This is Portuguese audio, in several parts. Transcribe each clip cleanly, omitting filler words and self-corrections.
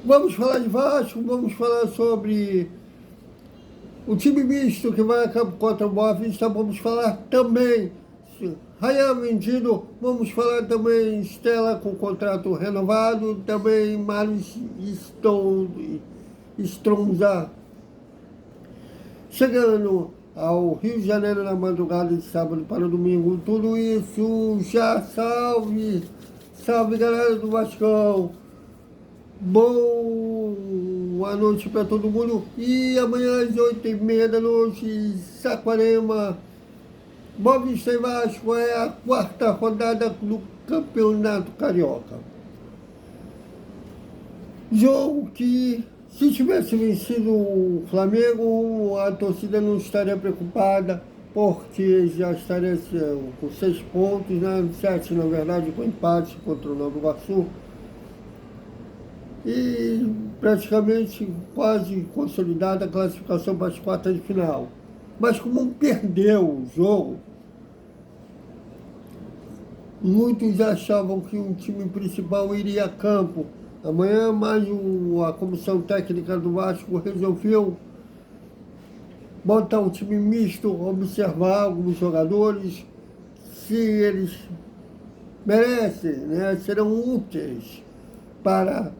Vamos falar de Vasco, vamos falar sobre o time misto que vai a campo contra o Boa Vista, vamos falar também Rayan vendido, vamos falar também Stella com contrato renovado, também Marius Stronza chegando ao Rio de Janeiro na madrugada de sábado para domingo. Tudo isso já salve, salve galera do Vascão. Boa noite para todo mundo. E amanhã às 8h30 da noite, Saquarema, Boa Vista e Vasco é a quarta rodada do Campeonato Carioca. Jogo que, se tivesse vencido o Flamengo, a torcida não estaria preocupada, porque já estaria com 6 pontos, né? 7 na verdade, com empate contra o Nova Iguaçu. E praticamente quase consolidada a classificação para as quartas de final. Mas como perdeu o jogo, muitos achavam que o time principal iria a campo. Amanhã, mais a comissão técnica do Vasco resolveu botar um time misto, observar alguns jogadores, se eles merecem, né, serão úteis para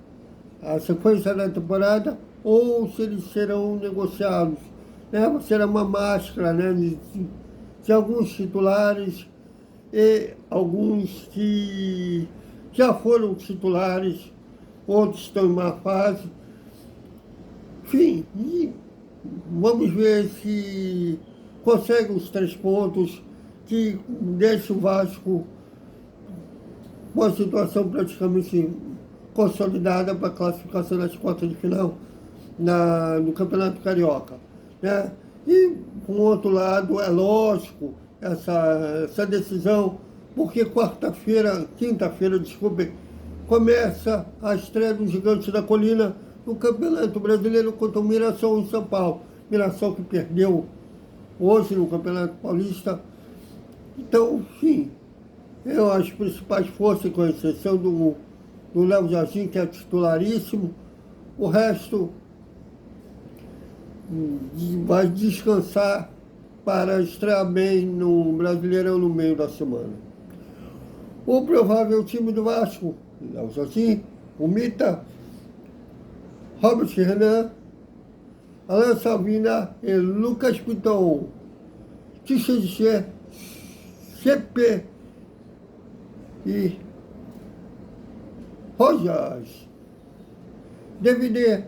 a sequência da temporada, ou se eles serão negociados. Né? Será uma máscara, né, de alguns titulares e alguns que já foram titulares, outros estão em má fase. Enfim, e vamos ver se consegue os 3 pontos que deixa o Vasco com a situação praticamente consolidada para a classificação das quartas de final no Campeonato Carioca. Né? E, por outro lado, é lógico essa decisão, porque quinta-feira, desculpe, começa a estreia do Gigante da Colina no Campeonato Brasileiro contra o Mirassol em São Paulo. Mirassol que perdeu hoje no Campeonato Paulista. Então, sim, as principais forças, com exceção do Léo Jardim, que é titularíssimo, o resto vai descansar para estrear bem no Brasileirão no meio da semana. O provável time do Vasco, Léo Jardim, o Mita, Robert Renan, Alain Salvina e Lucas Piton, Tichê, CP e Rojas, DVD,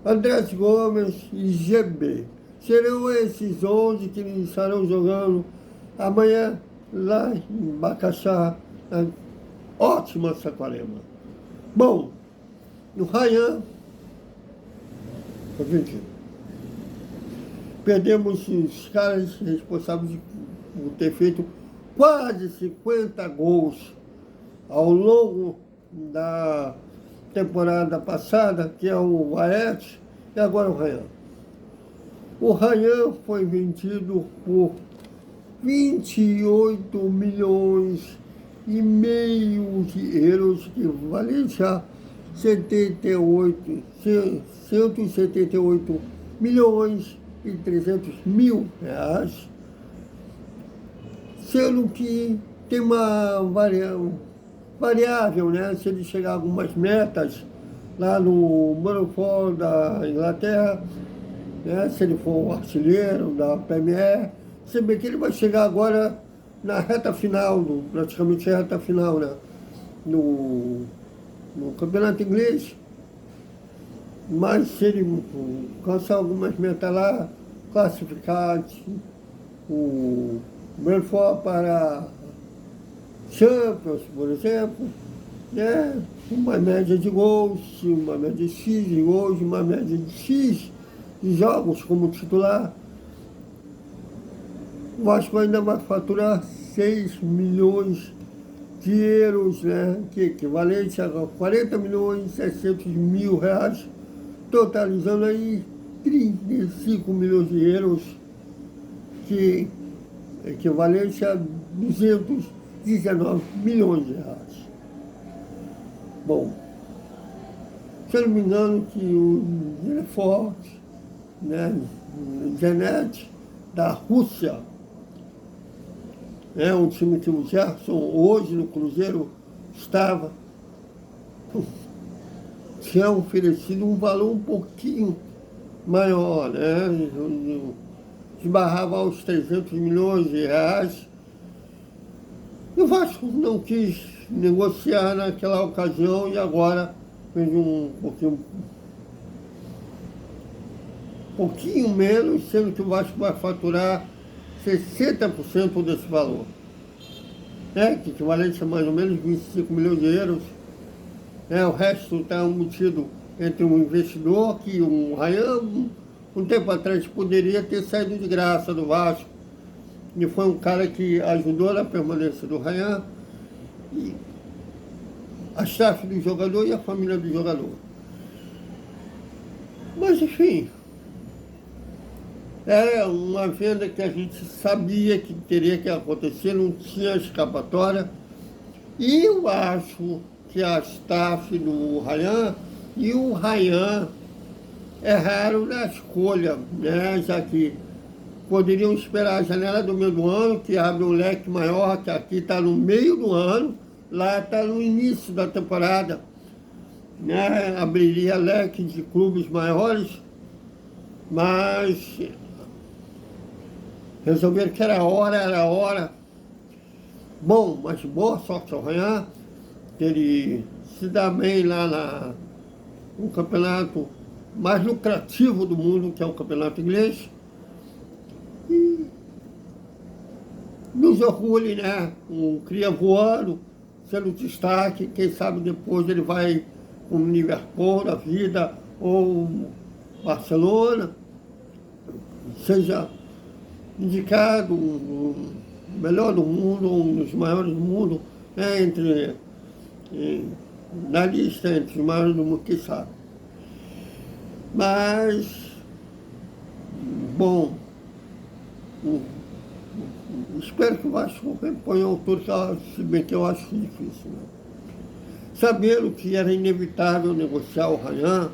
Andrés Gomes e GB. Serão esses 11 que estarão jogando amanhã lá em Bacaxá, na ótima Saquarema. Bom, no Rayan, perdemos os caras responsáveis por ter feito quase 50 gols ao longo da temporada passada, que é o Aete e agora o Rayan. O Rayan foi vendido por 28 milhões e meio de euros, equivalente a 178 milhões e 300 mil reais, sendo que tem uma variável, né? Se ele chegar a algumas metas lá no Monofó da Inglaterra, né? Se ele for o artilheiro da Premier, se bem que ele vai chegar agora na reta final, praticamente a reta final, né? No campeonato inglês, mas se ele alcançar algumas metas lá, classificar o Brentford para Champions, por exemplo, né? Uma média de gols, uma média de X de gols, uma média de X de jogos como titular, o Vasco ainda vai faturar 6 milhões de euros, né? Que é equivalente a 40 milhões e 700 mil reais, totalizando aí 35 milhões de euros, que é equivalente a 219 milhões de reais. Bom, se eu não me engano, que o Forte, né, Zenit, da Rússia, é um time que o Gerson hoje no Cruzeiro estava, tinha oferecido um valor um pouquinho maior, né? Esbarrava aos 300 milhões de reais. E o Vasco não quis negociar naquela ocasião e agora fez um pouquinho menos, sendo que o Vasco vai faturar 60% desse valor, né? Que equivalente a mais ou menos 25 milhões de euros. Né? O resto está embutido entre um investidor que um Rayan, um tempo atrás, poderia ter saído de graça do Vasco, e foi um cara que ajudou na permanência do Rayan, e a staff do jogador e a família do jogador. Mas, enfim, era uma venda que a gente sabia que teria que acontecer, não tinha escapatória. E eu acho que a staff do Rayan e o Rayan erraram na escolha, né? Já que poderiam esperar a janela do meio do ano, que abre um leque maior, que aqui está no meio do ano, lá está no início da temporada, né? Abriria leque de clubes maiores, mas resolveram que era hora. Bom, mas boa sorte ao Rayan, que ele se dá bem lá no campeonato mais lucrativo do mundo, que é o campeonato inglês. E nos orgulhe, né? Um cria voando, sendo destaque, quem sabe depois ele vai com o Liverpool da vida, ou Barcelona, seja indicado o melhor do mundo, um dos maiores do mundo, né? Na lista entre os maiores do mundo, quem sabe. Mas, bom, espero que o Vasco reponha a altura, se bem que eu acho difícil, né? Sabendo que era inevitável negociar o Rayan,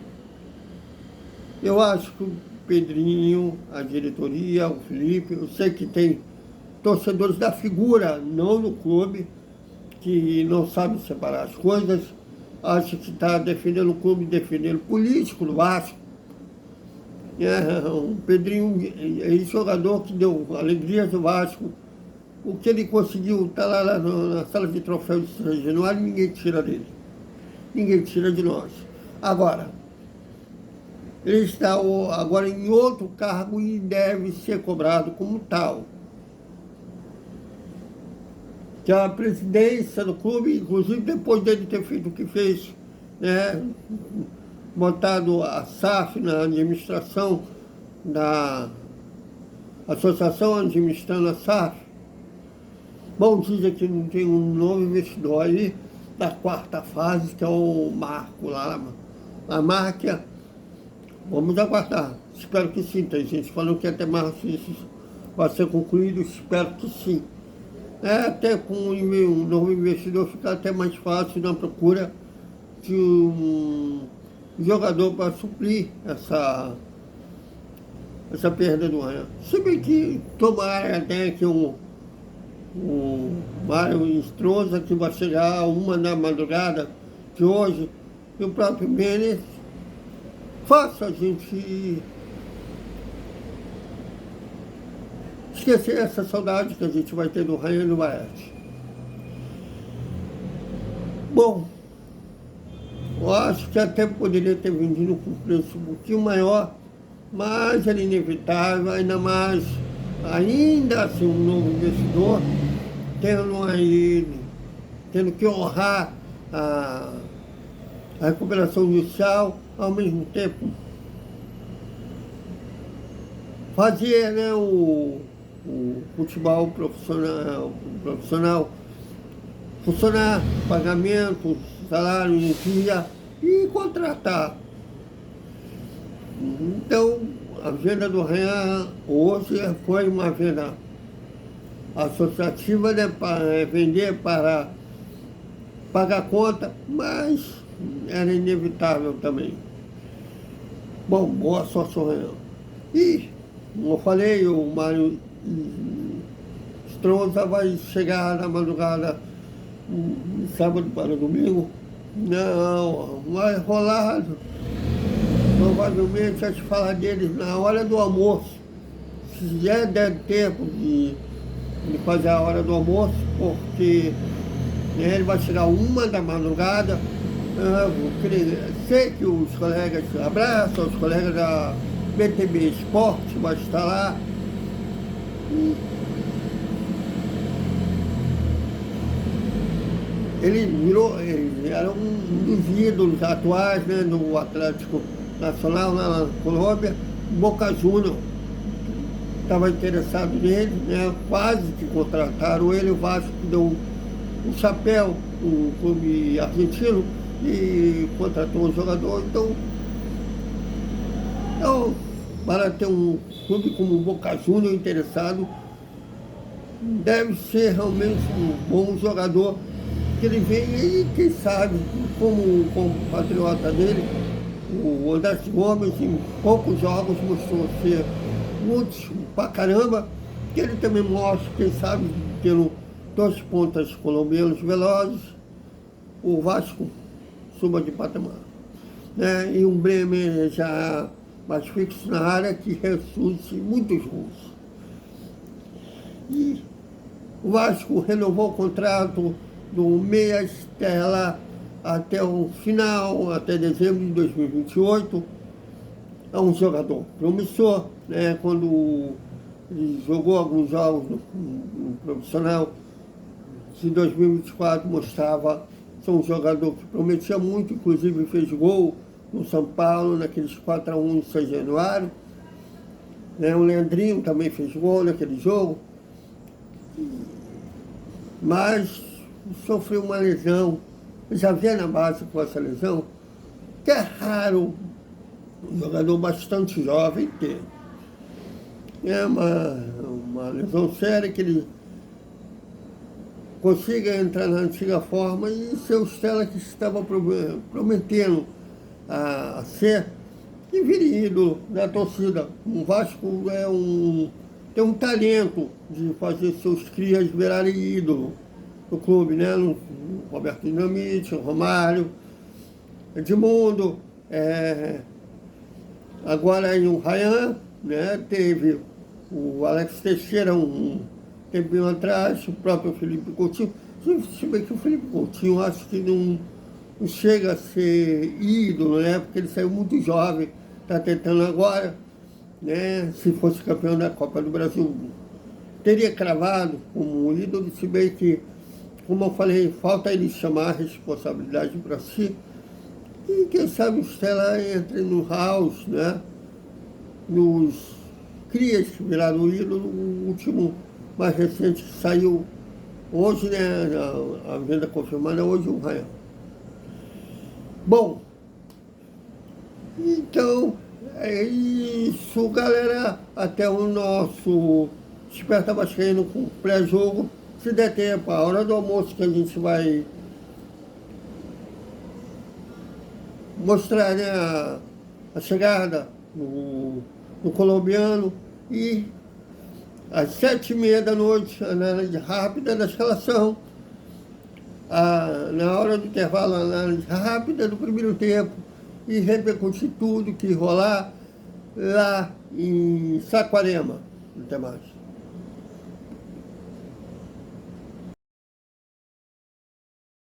eu acho que o Pedrinho, a diretoria, o Felipe, eu sei que tem torcedores da figura, não do clube, que não sabem separar as coisas, acho que está defendendo o clube, defendendo o político do Vasco. O Pedrinho é esse jogador que deu alegria do Vasco. O que ele conseguiu está lá na sala de troféus de São Januário, ninguém tira dele. Ninguém tira de nós. Agora, ele está agora em outro cargo e deve ser cobrado como tal. Que a presidência do clube, inclusive depois dele ter feito o que fez, né? Montado a SAF na administração da associação administrando a SAF. Bom, dizem que não tem um novo investidor aí da quarta fase, que é o Marco lá, a Márquia. Vamos aguardar. Espero que sim. Tem gente falando que até março isso vai ser concluído. Espero que sim. Até com um novo investidor fica até mais fácil na procura de um jogador para suprir essa perda do Rayan. Se bem que tomara até que o Mário Estroza, que vai chegar a 1 da madrugada de hoje, e o próprio Menes, faça a gente esquecer essa saudade que a gente vai ter do Rayan e do Baete. Bom, eu acho que até poderia ter vendido com preço um pouquinho maior, mas era inevitável, ainda assim um novo investidor, tendo que honrar a recuperação judicial, ao mesmo tempo fazer, né, o futebol profissional funcionar, pagamento, salário em dia e contratar. Então, a venda do Rayan hoje foi uma venda associativa, né, para vender para pagar conta, mas era inevitável também. Bom, boa sorte ao Renan. E, como eu falei, o Mário Stronza vai chegar na madrugada de sábado para domingo. Não, vai rolar, provavelmente, a gente falar deles na hora do almoço. Se já der tempo de fazer a hora do almoço, porque ele vai chegar 1 da madrugada. Sei que os colegas abraçam, os colegas da BTB Esporte vão estar lá. Ele era um dos ídolos atuais, né, do Atlético Nacional na Colômbia. Boca Juniors estava interessado nele, né, quase que contrataram ele. O Vasco deu um chapéu, um clube argentino, e contratou um jogador. Então, para ter um clube como o Boca Juniors interessado, deve ser realmente um bom jogador, que ele vem e, quem sabe, como o compatriota dele, o Odete Gomes, em poucos jogos mostrou ser muitos pra caramba, que ele também mostra, quem sabe, tendo 2 pontas colombianos velozes, o Vasco suba de patamar, né? E um Bremer já mais fixo na área, que ressurge muitos gols. E o Vasco renovou o contrato do meia Estela até o final, até dezembro de 2028. É um jogador promissor, né? Quando ele jogou alguns jogos no profissional de 2024, mostrava ser um jogador que prometia muito, inclusive fez gol no São Paulo, naqueles 4-1 de 6 de januário. O Leandrinho também fez gol naquele jogo, mas sofreu uma lesão. Eu já vinha na base com essa lesão, que é raro um jogador bastante jovem ter. É uma lesão séria, que ele consiga entrar na antiga forma e ser o Estela que estava prometendo a ser, e vir ídolo da torcida. O Vasco tem um talento de fazer seus crias virarem ídolo do clube, né? O Roberto Dinamite, o Romário, Edmundo, agora em o Ryan, né? Teve o Alex Teixeira um tempinho atrás, o próprio Felipe Coutinho. Se bem que o Felipe Coutinho acho que não chega a ser ídolo, né? Porque ele saiu muito jovem, está tentando agora, né? Se fosse campeão da Copa do Brasil, teria cravado como ídolo, se bem que, como eu falei, falta ele chamar a responsabilidade para si. E quem sabe o Estela entre no house, né? Nos crias que viraram ídolo. O último mais recente que saiu hoje, né? A venda confirmada hoje, o Ryan. Bom, então é isso, galera. Até o nosso Desperta Vascaíno com pré-jogo. Se der tempo, a hora do almoço, que a gente vai mostrar, né, a chegada no colombiano, e às 7h30 da noite, a análise rápida da escalação. Na hora do intervalo, a análise rápida do primeiro tempo, e repercutir tudo que rolar lá em Saquarema. Até mais.